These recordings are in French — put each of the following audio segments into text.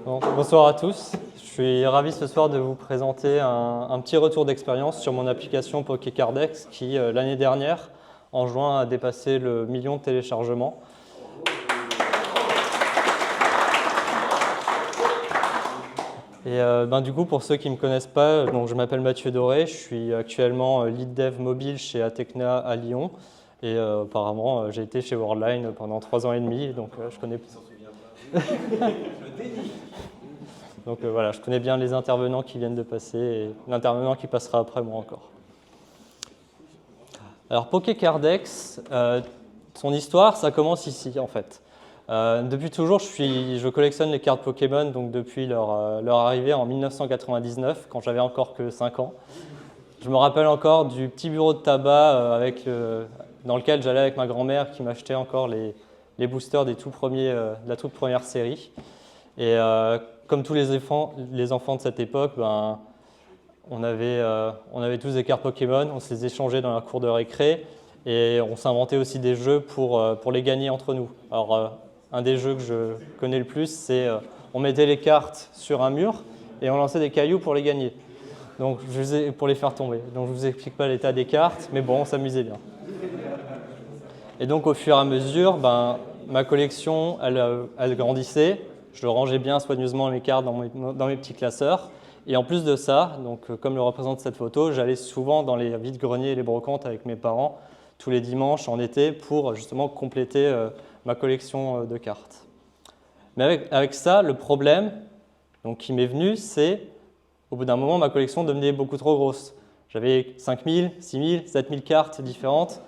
Bon, bonsoir à tous. Je suis ravi ce soir de vous présenter un petit retour d'expérience sur mon application PokéCardEx qui, l'année dernière, en juin, a dépassé le 1 million de téléchargements. Et du coup, pour ceux qui ne me connaissent pas, donc je m'appelle Mathieu Doré, je suis actuellement lead dev mobile chez Atecna à Lyon. Et apparemment, j'ai été chez Worldline pendant 3 ans et demi, donc je connais... Donc voilà, je connais bien les intervenants qui viennent de passer et l'intervenant qui passera après moi encore. Alors PokéCardEx, son histoire, ça commence ici en fait. Depuis toujours, je collectionne les cartes Pokémon, donc depuis leur arrivée en 1999, quand j'avais encore que 5 ans. Je me rappelle encore du petit bureau de tabac dans lequel j'allais avec ma grand-mère qui m'achetait encore les boosters de la toute première série. Et comme tous les enfants de cette époque, on avait tous des cartes Pokémon, on se les échangeait dans la cour de récré et on s'inventait aussi des jeux pour les gagner entre nous. Alors, un des jeux que je connais le plus, c'est on mettait les cartes sur un mur et on lançait des cailloux pour les gagner, donc, pour les faire tomber. Donc, je ne vous explique pas l'état des cartes, mais bon, on s'amusait bien. Et donc, au fur et à mesure, ma collection, elle grandissait. Je rangeais bien soigneusement mes cartes dans mes petits classeurs. Et en plus de ça, donc, comme le représente cette photo, j'allais souvent dans les vides-greniers et les brocantes avec mes parents tous les dimanches en été pour justement compléter ma collection de cartes. Mais avec ça, le problème qui m'est venu, c'est au bout d'un moment, ma collection devenait beaucoup trop grosse. J'avais 5000, 6000, 7000 cartes différentes.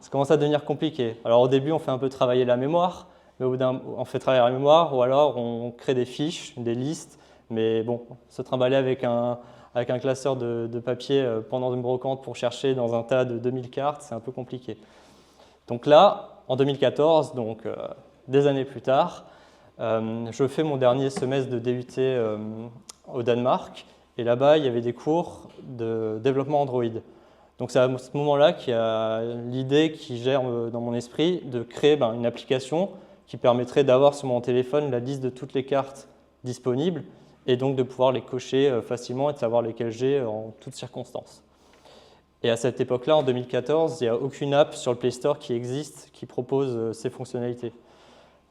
Ça commence à devenir compliqué. Alors au début, on fait un peu travailler la mémoire, mais on fait travailler la mémoire ou alors on crée des fiches, des listes. Mais bon, se trimballer avec un classeur de papier pendant une brocante pour chercher dans un tas de 2000 cartes, c'est un peu compliqué. Donc là, en 2014, donc des années plus tard, je fais mon dernier semestre de DUT au Danemark. Et là-bas, il y avait des cours de développement Android. Donc c'est à ce moment-là qu'il y a l'idée qui germe dans mon esprit de créer une application qui permettrait d'avoir sur mon téléphone la liste de toutes les cartes disponibles et donc de pouvoir les cocher facilement et de savoir lesquelles j'ai en toutes circonstances. Et à cette époque-là, en 2014, il n'y a aucune app sur le Play Store qui existe qui propose ces fonctionnalités.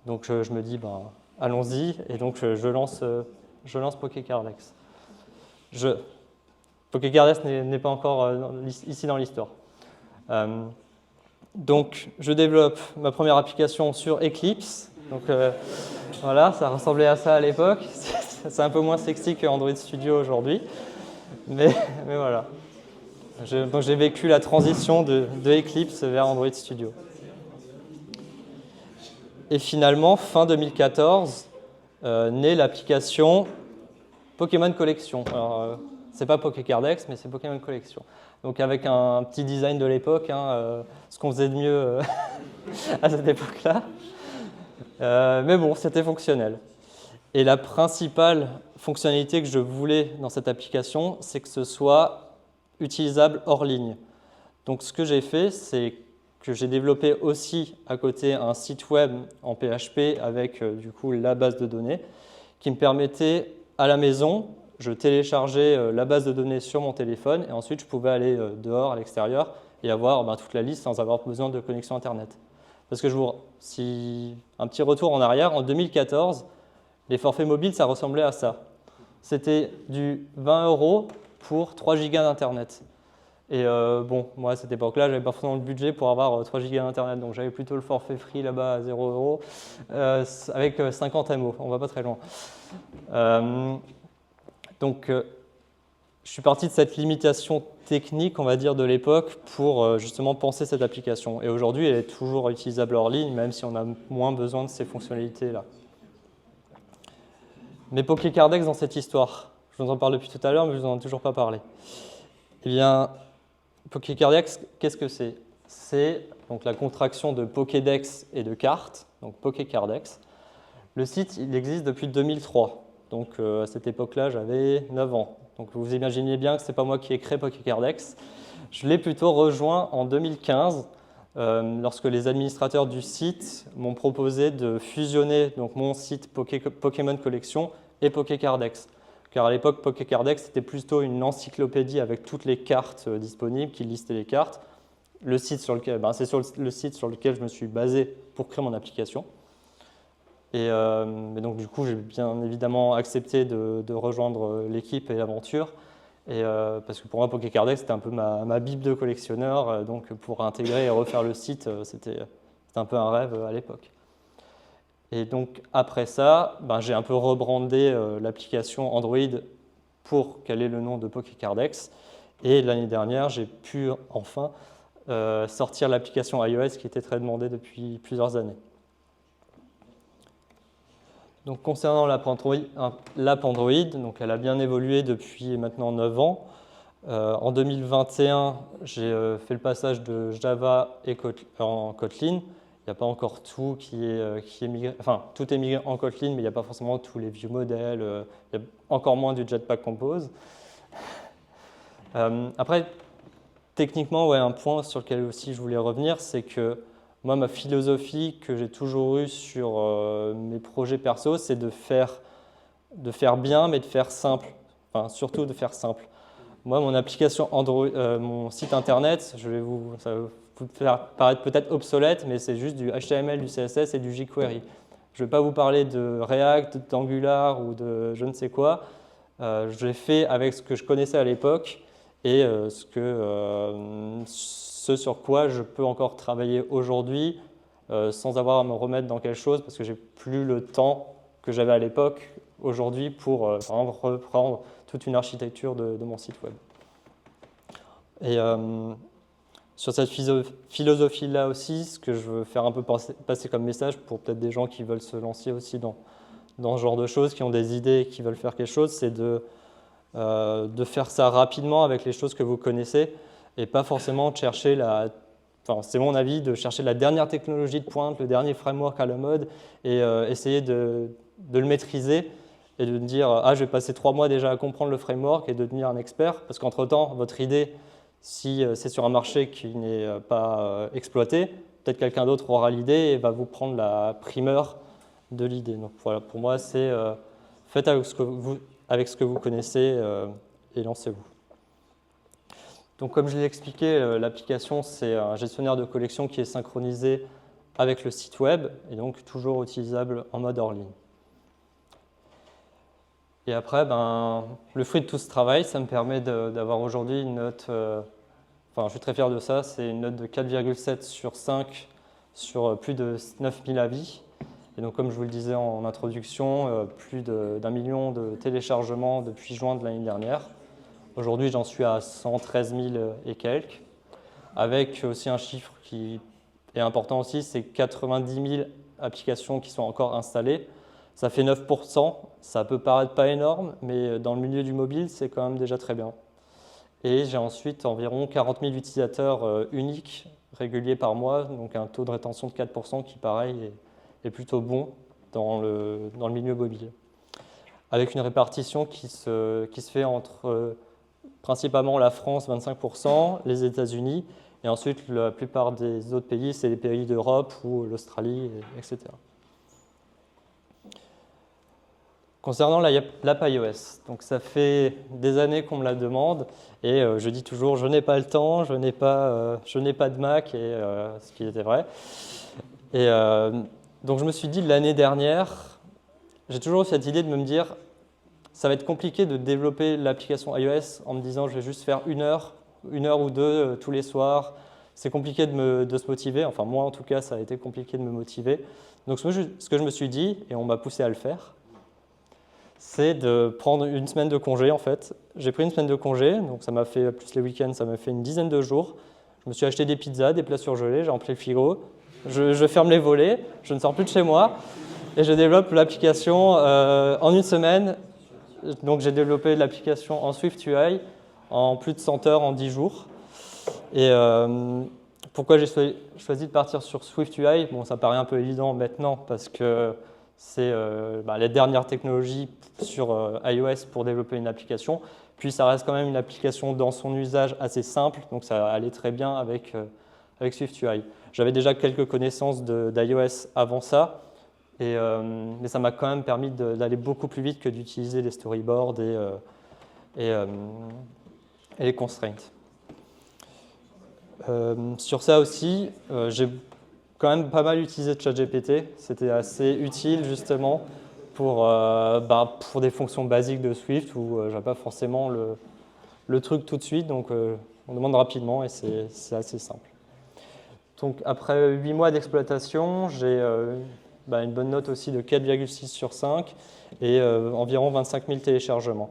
Donc je me dis, allons-y, et donc je lance PokéCardEx. PokéCardEx n'est pas encore ici dans l'histoire. Donc, je développe ma première application sur Eclipse. Donc, voilà, ça ressemblait à ça à l'époque. C'est un peu moins sexy que Android Studio aujourd'hui. Mais voilà. Donc, j'ai vécu la transition de Eclipse vers Android Studio. Et finalement, fin 2014, naît l'application Pokémon Collection. Alors, c'est pas PokéCardEx, mais c'est Pokémon Collection. Donc avec un petit design de l'époque, ce qu'on faisait de mieux à cette époque-là. Mais bon, c'était fonctionnel. Et la principale fonctionnalité que je voulais dans cette application, c'est que ce soit utilisable hors ligne. Donc ce que j'ai fait, c'est que j'ai développé aussi à côté un site web en PHP avec du coup la base de données qui me permettait à la maison, je téléchargeais la base de données sur mon téléphone et ensuite je pouvais aller dehors, à l'extérieur et avoir toute la liste sans avoir besoin de connexion Internet. Parce que un petit retour en arrière, en 2014, les forfaits mobiles, ça ressemblait à ça. C'était du 20 € pour 3 gigas d'Internet. Et moi à cette époque-là, je n'avais pas forcément le budget pour avoir 3 gigas d'Internet, donc j'avais plutôt le forfait free là-bas à 0 € avec 50 MO, on ne va pas très loin. Donc, je suis parti de cette limitation technique, on va dire, de l'époque pour justement penser cette application. Et aujourd'hui, elle est toujours utilisable hors ligne, même si on a moins besoin de ces fonctionnalités-là. Mais PokéCardEx dans cette histoire, je vous en parle depuis tout à l'heure, mais je ne vous en ai toujours pas parlé. Eh bien, PokéCardEx, qu'est-ce que c'est? C'est donc la contraction de Pokédex et de cartes, donc PokéCardEx. Le site, il existe depuis 2003. Donc à cette époque-là, j'avais 9 ans. Donc vous imaginez bien que ce n'est pas moi qui ai créé PokéCardEx. Je l'ai plutôt rejoint en 2015, lorsque les administrateurs du site m'ont proposé de fusionner donc, mon site Pokémon Collection et Pokécardex. Car à l'époque, Pokécardex était plutôt une encyclopédie avec toutes les cartes disponibles qui listait les cartes. Le site sur lequel, c'est sur le site sur lequel je me suis basé pour créer mon application. Et donc du coup, j'ai bien évidemment accepté de rejoindre l'équipe et l'aventure. Parce que pour moi, Pokécardex, c'était un peu ma bible de collectionneur. Donc pour intégrer et refaire le site, c'était un peu un rêve à l'époque. Et donc après ça, j'ai un peu rebrandé l'application Android pour qu'elle ait le nom de Pokécardex. Et l'année dernière, j'ai pu enfin sortir l'application iOS qui était très demandée depuis plusieurs années. Donc concernant l'app Android, donc elle a bien évolué depuis maintenant 9 ans. En 2021, j'ai fait le passage de Java et en Kotlin. Il n'y a pas encore tout qui est migré, enfin tout est migré en Kotlin, mais il n'y a pas forcément tous les vieux modèles, il y a encore moins du Jetpack Compose. Après, techniquement, ouais, un point sur lequel aussi je voulais revenir, c'est que moi, ma philosophie que j'ai toujours eue sur mes projets perso, c'est de faire bien, mais de faire simple, enfin surtout de faire simple. Moi, mon application Android, mon site internet, ça va vous faire paraître peut-être obsolète, mais c'est juste du HTML, du CSS et du jQuery. Je ne vais pas vous parler de React, d'Angular ou de je ne sais quoi. Je l'ai fait avec ce que je connaissais à l'époque et ce sur quoi je peux encore travailler aujourd'hui sans avoir à me remettre dans quelque chose parce que j'ai plus le temps que j'avais à l'époque aujourd'hui pour reprendre toute une architecture de mon site web. Et sur cette philosophie-là aussi, ce que je veux faire un peu passer comme message pour peut-être des gens qui veulent se lancer aussi dans ce genre de choses, qui ont des idées et qui veulent faire quelque chose, c'est de faire ça rapidement avec les choses que vous connaissez et pas forcément de chercher c'est mon avis, de chercher la dernière technologie de pointe, le dernier framework à la mode et essayer de le maîtriser et de dire « Ah, je vais passer 3 mois déjà à comprendre le framework et de devenir un expert » parce qu'entre-temps, votre idée, si c'est sur un marché qui n'est pas exploité, peut-être quelqu'un d'autre aura l'idée et va vous prendre la primeur de l'idée. Donc voilà, pour moi, c'est faites avec ce que vous connaissez et lancez-vous. Donc comme je l'ai expliqué, l'application, c'est un gestionnaire de collection qui est synchronisé avec le site web et donc toujours utilisable en mode hors ligne. Et après, le fruit de tout ce travail, ça me permet d'avoir aujourd'hui une note, je suis très fier de ça, c'est une note de 4,7 sur 5 sur plus de 9000 avis. Et donc comme je vous le disais en introduction, plus d'1 million de téléchargements depuis juin de l'année dernière. Aujourd'hui, j'en suis à 113 000 et quelques, avec aussi un chiffre qui est important aussi, c'est 90 000 applications qui sont encore installées. Ça fait 9%, ça peut paraître pas énorme, mais dans le milieu du mobile, c'est quand même déjà très bien. Et j'ai ensuite environ 40 000 utilisateurs uniques, réguliers par mois, donc un taux de rétention de 4% qui, pareil, est plutôt bon dans le milieu mobile. Avec une répartition qui se fait entre principalement la France, 25%, les États-Unis, et ensuite la plupart des autres pays, c'est les pays d'Europe ou l'Australie, etc. Concernant l'app iOS, donc ça fait des années qu'on me la demande et je dis toujours je n'ai pas le temps, je n'ai pas de Mac, ce qui était vrai. Et donc je me suis dit l'année dernière, j'ai toujours eu cette idée de me dire ça va être compliqué de développer l'application iOS en me disant je vais juste faire une heure ou deux tous les soirs. C'est compliqué de se motiver, enfin moi en tout cas ça a été compliqué de me motiver. Donc ce que je me suis dit, et on m'a poussé à le faire, c'est de prendre une semaine de congé en fait. J'ai pris une semaine de congé, donc ça m'a fait, plus les week-ends, ça m'a fait une dizaine de jours. Je me suis acheté des pizzas, des plats surgelés, j'ai rempli le frigo, je ferme les volets, je ne sors plus de chez moi et je développe l'application en une semaine. Donc j'ai développé l'application en SwiftUI en plus de 100 heures en 10 jours. Et pourquoi j'ai choisi de partir sur SwiftUI? Bon, ça paraît un peu évident maintenant parce que c'est les dernières technologies sur iOS pour développer une application. Puis ça reste quand même une application dans son usage assez simple, donc ça allait très bien avec SwiftUI. J'avais déjà quelques connaissances d'iOS avant ça, Mais ça m'a quand même permis d'aller beaucoup plus vite que d'utiliser les storyboards et les constraints. Sur ça aussi, j'ai quand même pas mal utilisé ChatGPT. C'était assez utile justement pour des fonctions basiques de Swift où je n'avais pas forcément le truc tout de suite. Donc on demande rapidement et c'est assez simple. Donc après 8 mois d'exploitation, j'ai une bonne note aussi de 4,6 sur 5 et environ 25 000 téléchargements.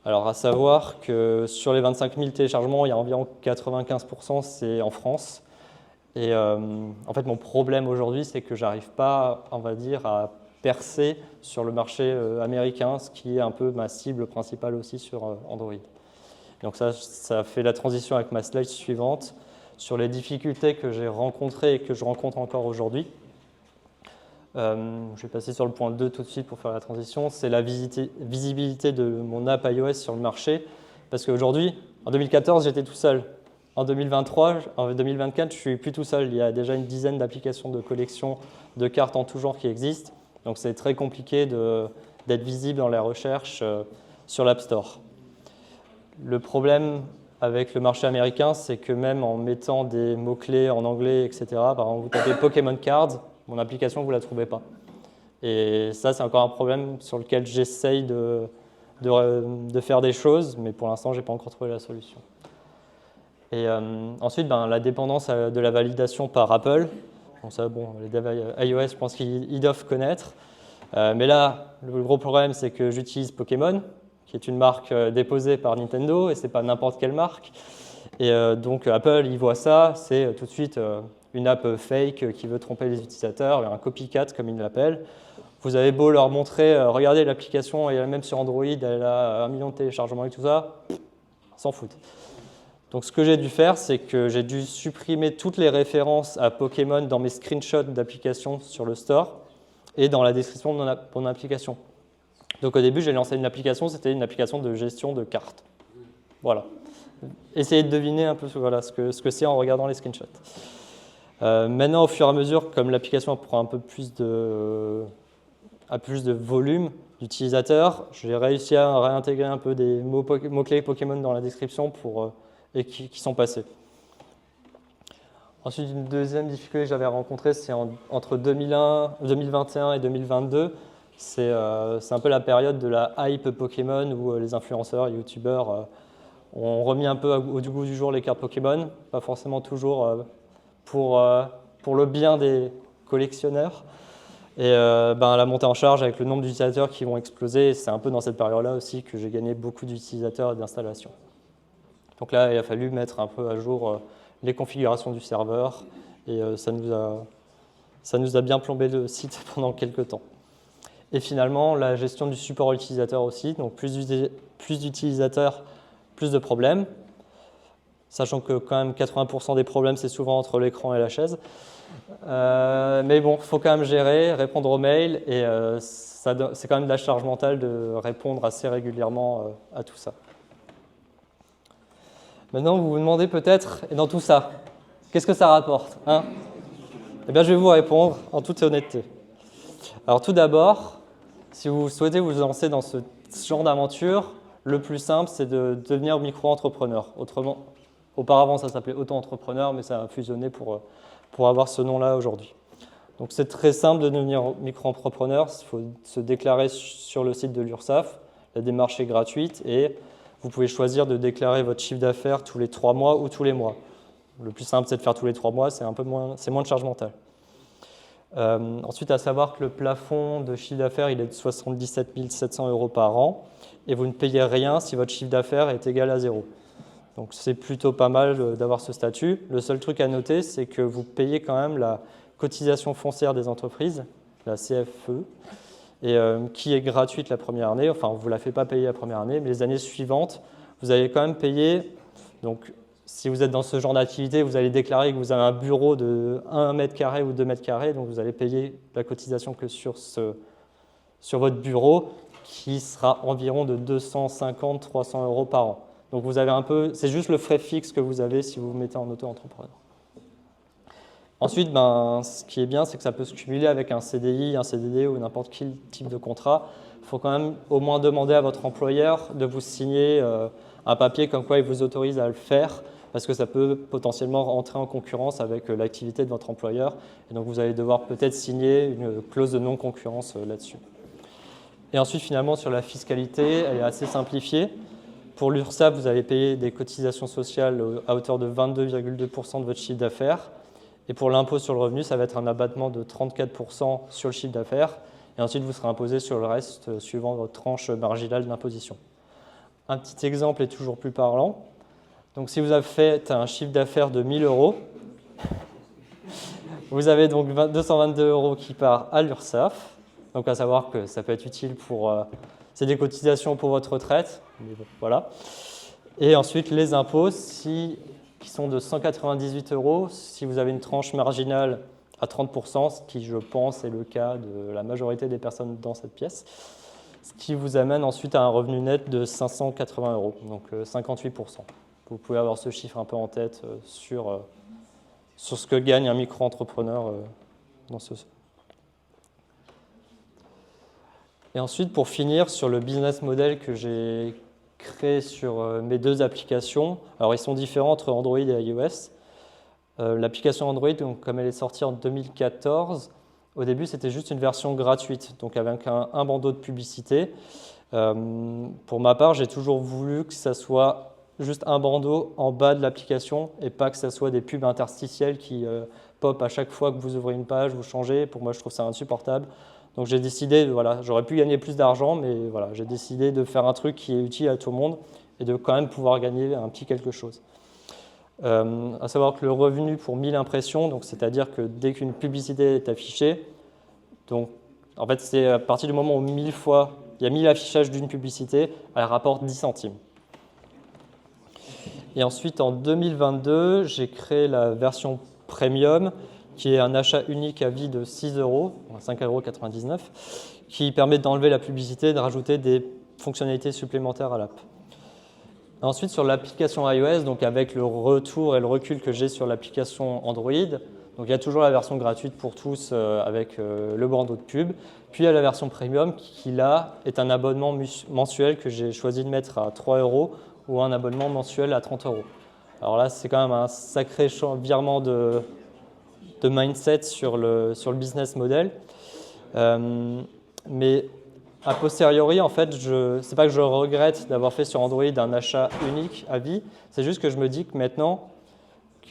Alors à savoir que sur les 25 000 téléchargements, il y a environ 95% c'est en France. Et en fait, mon problème aujourd'hui, c'est que j'arrive pas, on va dire, à percer sur le marché américain, ce qui est un peu ma cible principale aussi sur Android. Donc ça fait la transition avec ma slide suivante sur les difficultés que j'ai rencontrées et que je rencontre encore aujourd'hui. Je vais passer sur le point 2 tout de suite pour faire la transition. C'est la visibilité de mon app iOS sur le marché. Parce qu'aujourd'hui, en 2014, j'étais tout seul. En 2023, en 2024, je ne suis plus tout seul. Il y a déjà une dizaine d'applications de collection de cartes en tout genre qui existent. Donc c'est très compliqué d'être visible dans les recherches sur l'App Store. Le problème avec le marché américain, c'est que même en mettant des mots-clés en anglais, etc., par exemple, vous tapez Pokémon Cards, mon application, vous ne la trouvez pas. Et ça, c'est encore un problème sur lequel j'essaye de faire des choses, mais pour l'instant, je n'ai pas encore trouvé la solution. Et ensuite, la dépendance de la validation par Apple. Donc ça, les devs iOS, je pense qu'ils doivent connaître. Mais là, le gros problème, c'est que j'utilise Pokémon, qui est une marque déposée par Nintendo, et ce n'est pas n'importe quelle marque. Et donc Apple, il voit ça, c'est tout de suite une app fake qui veut tromper les utilisateurs, un copycat comme ils l'appellent. Vous avez beau leur montrer, regardez l'application, et même sur Android, elle a 1 million de téléchargements et tout ça, s'en foutent. Donc ce que j'ai dû faire, c'est que j'ai dû supprimer toutes les références à Pokémon dans mes screenshots d'applications sur le store et dans la description de mon application. Donc au début, j'ai lancé une application, c'était une application de gestion de cartes. Voilà. Essayez de deviner un peu ce que c'est en regardant les screenshots. Maintenant, au fur et à mesure, comme l'application prend un peu plus de volume d'utilisateurs, j'ai réussi à réintégrer un peu des mots-clés Pokémon dans la description et qui sont passés. Ensuite, une deuxième difficulté que j'avais rencontrée, c'est entre 2021 et 2022. C'est un peu la période de la hype Pokémon où les influenceurs et youtubeurs ont remis un peu au goût du jour les cartes Pokémon, pas forcément toujours pour le bien des collectionneurs. Et la montée en charge avec le nombre d'utilisateurs qui vont exploser, c'est un peu dans cette période-là aussi que j'ai gagné beaucoup d'utilisateurs et d'installations. Donc là, il a fallu mettre un peu à jour les configurations du serveur et ça nous a bien plombé le site pendant quelques temps. Et finalement, la gestion du support utilisateur aussi, donc plus d'utilisateurs, plus de problèmes, sachant que quand même 80% des problèmes, c'est souvent entre l'écran et la chaise. Mais bon, il faut quand même gérer, répondre aux mails, et c'est quand même de la charge mentale de répondre assez régulièrement à tout ça. Maintenant, vous vous demandez peut-être, et dans tout ça, qu'est-ce que ça rapporte, hein ? Eh bien, je vais vous répondre en toute honnêteté. Alors tout d'abord, si vous souhaitez vous lancer dans ce genre d'aventure, le plus simple, c'est de devenir micro-entrepreneur. Auparavant, ça s'appelait auto-entrepreneur, mais ça a fusionné pour avoir ce nom-là aujourd'hui. Donc c'est très simple de devenir micro-entrepreneur. Il faut se déclarer sur le site de l'URSSAF. La démarche est gratuite et vous pouvez choisir de déclarer votre chiffre d'affaires tous les 3 mois ou tous les mois. Le plus simple, c'est de faire tous les 3 mois, c'est moins de charge mentale. Ensuite, à savoir que le plafond de chiffre d'affaires, il est de 77 700 € par an et vous ne payez rien si votre chiffre d'affaires est égal à 0. Donc c'est plutôt pas mal d'avoir ce statut. Le seul truc à noter, c'est que vous payez quand même la cotisation foncière des entreprises, la CFE, et qui est gratuite la première année. Enfin, on ne vous la fait pas payer la première année, mais les années suivantes, vous allez quand même payer. Donc, si vous êtes dans ce genre d'activité, vous allez déclarer que vous avez un bureau de 1 mètre carré ou 2 mètres carrés, donc vous allez payer la cotisation que sur votre bureau, qui sera environ de 250-300 € par an. Donc vous avez c'est juste le frais fixe que vous avez si vous vous mettez en auto-entrepreneur. Ensuite, ce qui est bien, c'est que ça peut se cumuler avec un CDI, un CDD ou n'importe quel type de contrat. Il faut quand même au moins demander à votre employeur de vous signer un papier comme quoi il vous autorise à le faire, parce que ça peut potentiellement entrer en concurrence avec l'activité de votre employeur. Et donc, vous allez devoir peut-être signer une clause de non-concurrence là-dessus. Et ensuite, finalement, sur la fiscalité, elle est assez simplifiée. Pour l'URSSAF, vous allez payer des cotisations sociales à hauteur de 22,2% de votre chiffre d'affaires. Et pour l'impôt sur le revenu, ça va être un abattement de 34% sur le chiffre d'affaires. Et ensuite, vous serez imposé sur le reste suivant votre tranche marginale d'imposition. Un petit exemple est toujours plus parlant. Donc, si vous avez fait un chiffre d'affaires de 1 000 €, vous avez donc 222 € qui part à l'URSSAF. Donc, à savoir que ça peut être utile pour... c'est des cotisations pour votre retraite. Mais bon, voilà. Et ensuite, les impôts, qui sont de 198 €, si vous avez une tranche marginale à 30%, ce qui, je pense, est le cas de la majorité des personnes dans cette pièce, ce qui vous amène ensuite à un revenu net de 580 €, donc 58%. Vous pouvez avoir ce chiffre un peu en tête sur ce que gagne un micro-entrepreneur dans ce... Et ensuite, pour finir, sur le business model que j'ai créé sur mes deux applications, alors ils sont différents entre Android et iOS. L'application Android, donc, comme elle est sortie en 2014, au début, c'était juste une version gratuite, donc avec un bandeau de publicité. Pour ma part, j'ai toujours voulu que ça soit juste un bandeau en bas de l'application et pas que ça soit des pubs interstitielles qui pop à chaque fois que vous ouvrez une page, vous changez. Pour moi, je trouve ça insupportable. Donc j'ai décidé, voilà, j'aurais pu gagner plus d'argent, mais voilà, j'ai décidé de faire un truc qui est utile à tout le monde et de quand même pouvoir gagner un petit quelque chose. À savoir que le revenu pour 1000 impressions, donc c'est-à-dire que dès qu'une publicité est affichée, donc en fait c'est à partir du moment où 1000 fois il y a 1000 affichages d'une publicité, elle rapporte 10 centimes. Et ensuite en 2022, j'ai créé la version premium, qui est un achat unique à vie de 6 €, 5,99 €, qui permet d'enlever la publicité et de rajouter des fonctionnalités supplémentaires à l'app. Ensuite, sur l'application iOS, donc avec le retour et le recul que j'ai sur l'application Android, donc il y a toujours la version gratuite pour tous avec le bandeau de pub. Puis il y a la version premium qui, là, est un abonnement mensuel que j'ai choisi de mettre à 3 € ou un abonnement mensuel à 30 €. Alors là, c'est quand même un sacré virement de mindset sur le business model. Mais a posteriori, en fait, c'est pas que je regrette d'avoir fait sur Android un achat unique à vie, c'est juste que je me dis que maintenant,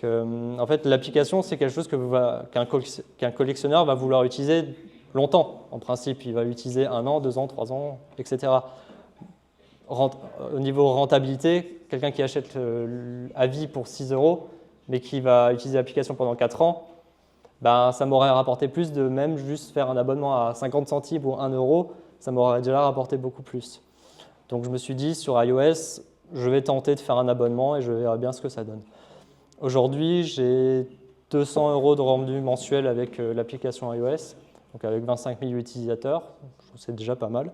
en fait, l'application, c'est quelque chose qu'un collectionneur va vouloir utiliser longtemps. En principe, il va l'utiliser 1 an, 2 ans, 3 ans, etc. Au niveau rentabilité, quelqu'un qui achète à vie pour 6 €, mais qui va utiliser l'application pendant 4 ans, ça m'aurait rapporté plus de même juste faire un abonnement à 50 centimes ou 1 €, ça m'aurait déjà rapporté beaucoup plus. Donc je me suis dit, sur iOS, je vais tenter de faire un abonnement et je verrai bien ce que ça donne. Aujourd'hui, j'ai 200 € de rendu mensuel avec l'application iOS, donc avec 25 000 utilisateurs, je trouve que c'est déjà pas mal.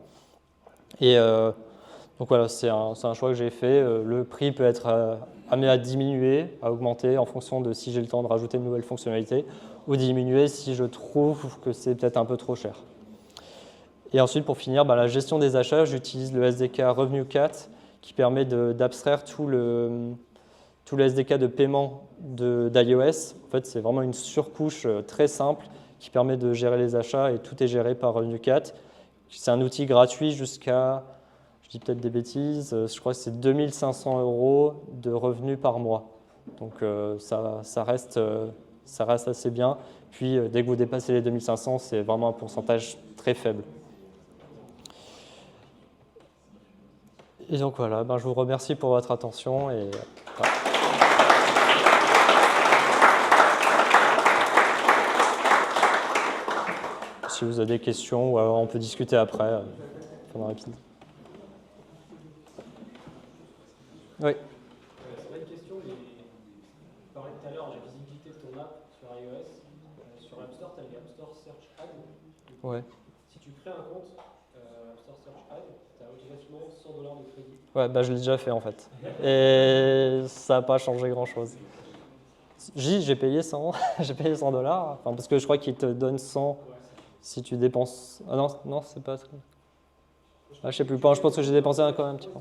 Et donc voilà, c'est un choix que j'ai fait. Le prix peut être amené à diminuer, à augmenter en fonction de si j'ai le temps de rajouter de nouvelles fonctionnalités ou diminuer si je trouve que c'est peut-être un peu trop cher. Et ensuite, pour finir, la gestion des achats, j'utilise le SDK RevenueCat qui permet d'abstraire tout le SDK de paiement d'iOS. En fait, c'est vraiment une surcouche très simple qui permet de gérer les achats et tout est géré par RevenueCat. C'est un outil gratuit jusqu'à, je dis peut-être des bêtises, je crois que c'est 2500 € de revenus par mois. Donc ça reste assez bien. Puis dès que vous dépassez les 2500, c'est vraiment un pourcentage très faible. Et donc voilà, je vous remercie pour votre attention. Et, voilà. Si vous avez des questions, ou alors on peut discuter après, pendant rapide. Oui. C'est pas une question, mais tu parlais tout à l'heure de la visibilité de ton app sur iOS. Sur App Store, tu as les App Store Search Ads. Ouais. Si tu crées un compte App Store Search Ads, tu as automatiquement 100 $ de crédit. Ouais, je l'ai déjà fait en fait. Et ça n'a pas changé grand-chose. J'ai payé 100, j'ai payé 100 dollars, enfin, parce que je crois qu'ils te donnent 100 si tu dépenses. Ah non, non, c'est pas ça. Ah, je sais plus, je pense que j'ai dépensé quand même un petit peu.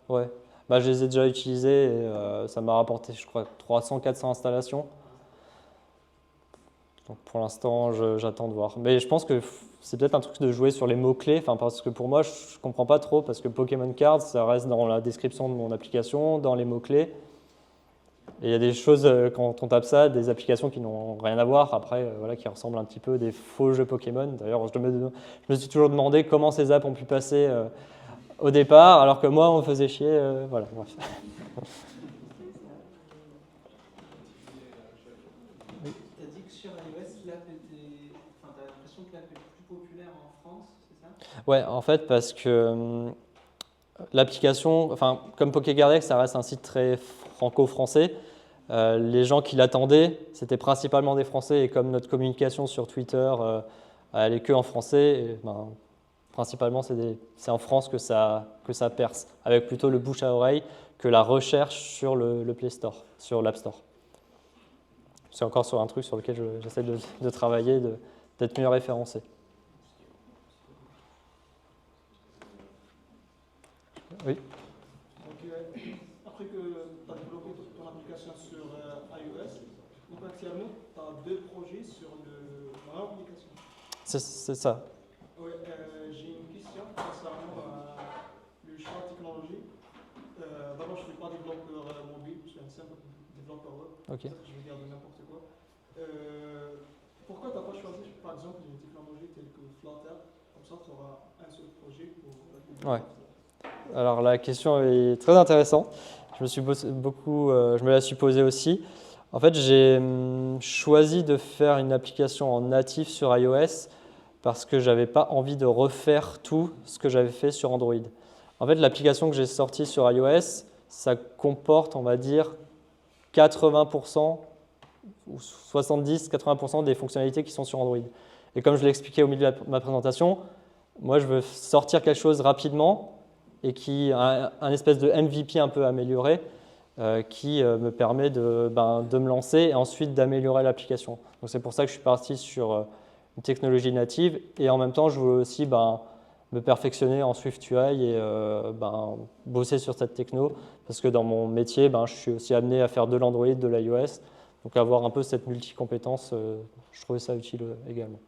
Ouais, bah, je les ai déjà utilisés et ça m'a rapporté, je crois, 300-400 installations. Donc pour l'instant, j'attends de voir. Mais je pense que c'est peut-être un truc de jouer sur les mots-clés, enfin, parce que pour moi, je ne comprends pas trop, parce que Pokémon Cards, ça reste dans la description de mon application, dans les mots-clés. Et il y a des choses, quand on tape ça, des applications qui n'ont rien à voir, après, voilà, qui ressemblent un petit peu à des faux jeux Pokémon. D'ailleurs, je me suis toujours demandé comment ces apps ont pu passer au départ, alors que moi, on me faisait chier. Voilà, bref. Tu as dit que sur iOS, l'app était. Enfin, tu as l'impression que l'app est plus populaire en France, c'est ça? Ouais, en fait, parce que l'application, enfin, comme PokéGardex, ça reste un site très franco-français. Les gens qui l'attendaient, c'était principalement des Français, et comme notre communication sur Twitter, elle est que en français, et, ben, principalement c'est en France que ça perce, avec plutôt le bouche à oreille que la recherche sur le Play Store, sur l'App Store. C'est encore sur un truc sur lequel j'essaie de travailler, d'être mieux référencé. Oui. Donc, après que tu as développé ton application sur iOS, donc actuellement, tu as deux projets sur la même application. C'est ça. Ouais, j'ai une question concernant le choix de technologie. D'abord, je ne suis pas développeur mobile, je suis un simple développeur web. Ok. Je vais dire de n'importe quoi. Pourquoi tu n'as pas choisi, par exemple, une technologie telle que Flutter? Comme ça, tu auras un seul projet pour. Ouais. Alors la question est très intéressante. Je me la suis posée aussi. En fait, j'ai choisi de faire une application en natif sur iOS parce que j'avais pas envie de refaire tout ce que j'avais fait sur Android. En fait, l'application que j'ai sortie sur iOS, ça comporte, on va dire, 80% ou 70-80% des fonctionnalités qui sont sur Android. Et comme je l'ai expliqué au milieu de ma présentation, moi, je veux sortir quelque chose rapidement et qui a un espèce de MVP un peu amélioré qui me permet de me lancer et ensuite d'améliorer l'application. Donc c'est pour ça que je suis parti sur une technologie native et en même temps, je veux aussi me perfectionner en SwiftUI et bosser sur cette techno parce que dans mon métier, je suis aussi amené à faire de l'Android, de l'iOS. Donc avoir un peu cette multi-compétence, je trouvais ça utile également.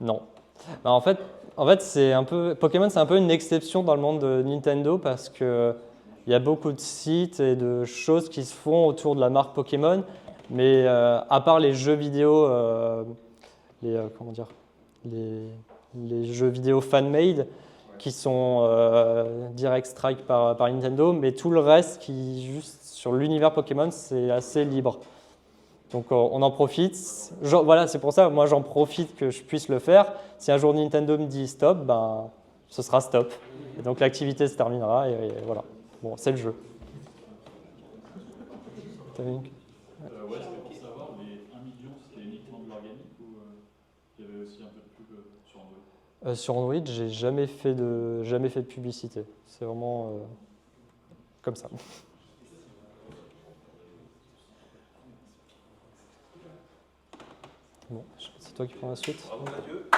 Non. En fait c'est un peu Pokémon, c'est un peu une exception dans le monde de Nintendo parce que il y a beaucoup de sites et de choses qui se font autour de la marque Pokémon, mais à part les jeux vidéo, les jeux vidéo fan-made qui sont direct strike par Nintendo, mais tout le reste qui juste sur l'univers Pokémon, c'est assez libre. Donc on en profite. Voilà, c'est pour ça, moi j'en profite que je puisse le faire. Si un jour Nintendo me dit stop, ce sera stop. Et donc l'activité se terminera et voilà. Bon, c'est le jeu. Ouais, c'était pour savoir, les 1 million, c'était uniquement de l'organique ou il y avait aussi un peu de pub sur Android? Sur Android, j'ai jamais fait de publicité. C'est vraiment comme ça. Bon, c'est toi qui prends la suite. Bravo Mathieu.